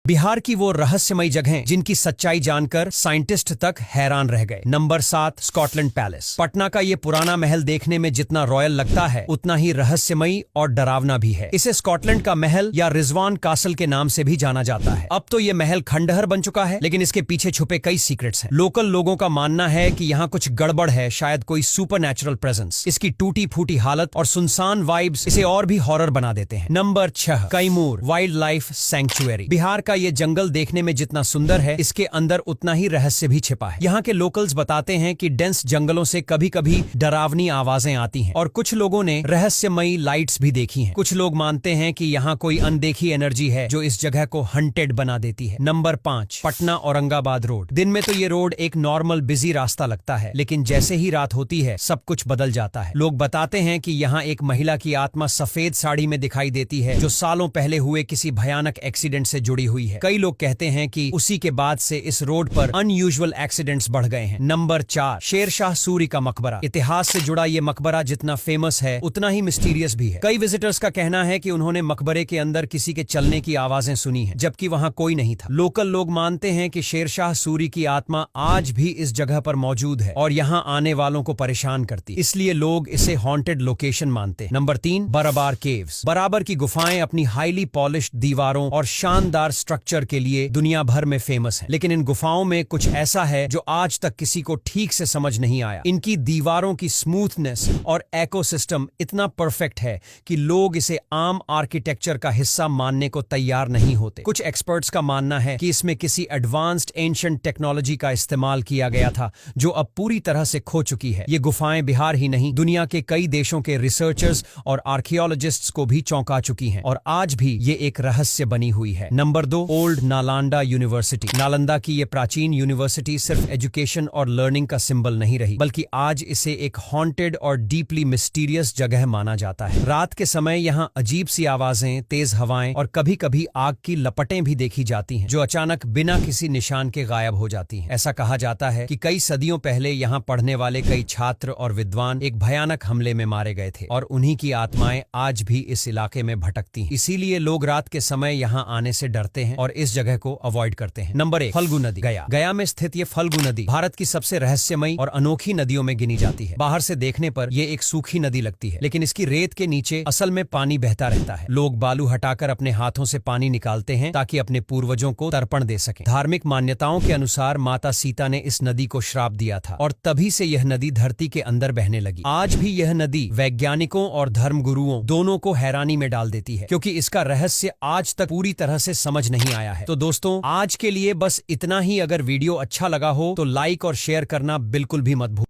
बिहार की वो रहस्यमयी जगहें जिनकी सच्चाई जानकर साइंटिस्ट तक हैरान रह गए। Number 7, Scotland palace. पटना का ये पुराना महल देखने में जितना रॉयल लगता है उतना ही रहस्यमयी और डरावना भी है। इसे स्कॉटलैंड का महल या रिजवान कासल के नाम से भी जाना जाता है। अब तो ये महल खंडहर बन चुका है, लेकिन इसके पीछे छुपे कई सीक्रेट्स हैं। लोकल लोगों का मानना है कि यहाँ कुछ गड़बड़ है, शायद कोई सुपरनैचुरल प्रेजेंस। इसकी टूटी फूटी हालत और सुनसान वाइब्स इसे और भी हॉरर बना देते हैं। Number 6, Kaimur wild life sanctuary. Bihar का ये जंगल देखने में जितना सुंदर है, इसके अंदर उतना ही रहस्य भी छिपा है। यहाँ के लोकल्स बताते हैं कि डेंस जंगलों से कभी कभी डरावनी आवाजें आती हैं और कुछ लोगों ने रहस्यमयी लाइट्स भी देखी हैं। कुछ लोग मानते हैं कि यहाँ कोई अनदेखी एनर्जी है जो इस जगह को हंटेड बना देती है। Number 5, Patna Aurangabad road. दिन में तो ये रोड एक नॉर्मल बिजी रास्ता लगता है, लेकिन जैसे ही रात होती है सब कुछ बदल जाता है। लोग बताते हैं कि यहाँ एक महिला की आत्मा सफेद साड़ी में दिखाई देती है जो सालों पहले हुए किसी भयानक एक्सीडेंट से जुड़ी हुई है। कई लोग कहते हैं कि उसी के बाद से इस रोड पर अनयूजुअल एक्सीडेंट्स बढ़ गए हैं। नंबर 4, शेरशाह सूरी का मकबरा। इतिहास से जुड़ा ये मकबरा जितना फेमस है उतना ही मिस्टीरियस भी है। कई विजिटर्स का कहना है कि उन्होंने मकबरे के अंदर किसी के चलने की आवाजें सुनी हैं, जबकि वहां कोई नहीं था। लोकल लोग मानते हैं कि शेरशाह सूरी की आत्मा आज भी इस जगह पर मौजूद है और यहाँ आने वालों को परेशान करती, इसलिए लोग इसे हॉन्टेड लोकेशन मानते हैं। नंबर 3, बराबर केव्स। बराबर की गुफाएं अपनी हाईली पॉलिश्ड दीवारों और शानदार स्ट्रक्चर के लिए दुनिया भर में फेमस है, लेकिन इन गुफाओं में कुछ ऐसा है जो आज तक किसी को ठीक से समझ नहीं आया। इनकी दीवारों की स्मूथनेस और इकोसिस्टम इतना परफेक्ट है कि लोग इसे आम आर्किटेक्चर का हिस्सा मानने को तैयार नहीं होते। कुछ एक्सपर्ट्स का मानना है कि इसमें किसी एडवांस्ड एंशिएंट टेक्नोलॉजी का इस्तेमाल किया गया था जो अब पूरी तरह से खो चुकी है। ये गुफाएं बिहार ही नहीं, दुनिया के कई देशों के रिसर्चर्स और आर्कियोलॉजिस्ट्स को भी चौंका चुकी हैं और आज भी ये एक रहस्य बनी हुई है। Number 2, old Nalanda university. Nalanda की ये प्राचीन यूनिवर्सिटी सिर्फ एजुकेशन और लर्निंग का सिंबल नहीं रही, बल्कि आज इसे एक हॉन्टेड और डीपली मिस्टीरियस जगह माना जाता है। रात के समय यहाँ अजीब सी आवाजें, तेज हवाएं और कभी कभी आग की लपटें भी देखी जाती हैं जो अचानक बिना किसी निशान के गायब हो जाती हैं। ऐसा कहा जाता है कि कई सदियों पहले यहाँ पढ़ने वाले कई छात्र और विद्वान एक भयानक हमले में मारे गए थे और उन्हीं की आत्माएं आज भी इस इलाके में भटकती हैं। इसीलिए लोग रात के समय यहाँ आने से डरते हैं और इस जगह को अवॉइड करते हैं। नंबर 1, फल्गु नदी। गया में स्थित ये फल्गु नदी भारत की सबसे रहस्यमयी और अनोखी नदियों में गिनी जाती है। बाहर से देखने पर ये एक सूखी नदी लगती है, लेकिन इसकी रेत के नीचे असल में पानी बहता रहता है। लोग बालू हटाकर अपने हाथों से पानी निकालते हैं ताकि अपने पूर्वजों को तर्पण दे सकें। धार्मिक मान्यताओं के अनुसार माता सीता ने इस नदी को श्राप दिया था और तभी से यह नदी धरती के अंदर बहने लगी। आज भी यह नदी वैज्ञानिकों और धर्मगुरुओं दोनों को हैरानी में डाल देती है, क्योंकि इसका रहस्य आज तक पूरी तरह से समझ नहीं आया है। तो दोस्तों, आज के लिए बस इतना ही। अगर वीडियो अच्छा लगा हो तो लाइक और शेयर करना बिल्कुल भी मत भूलिए।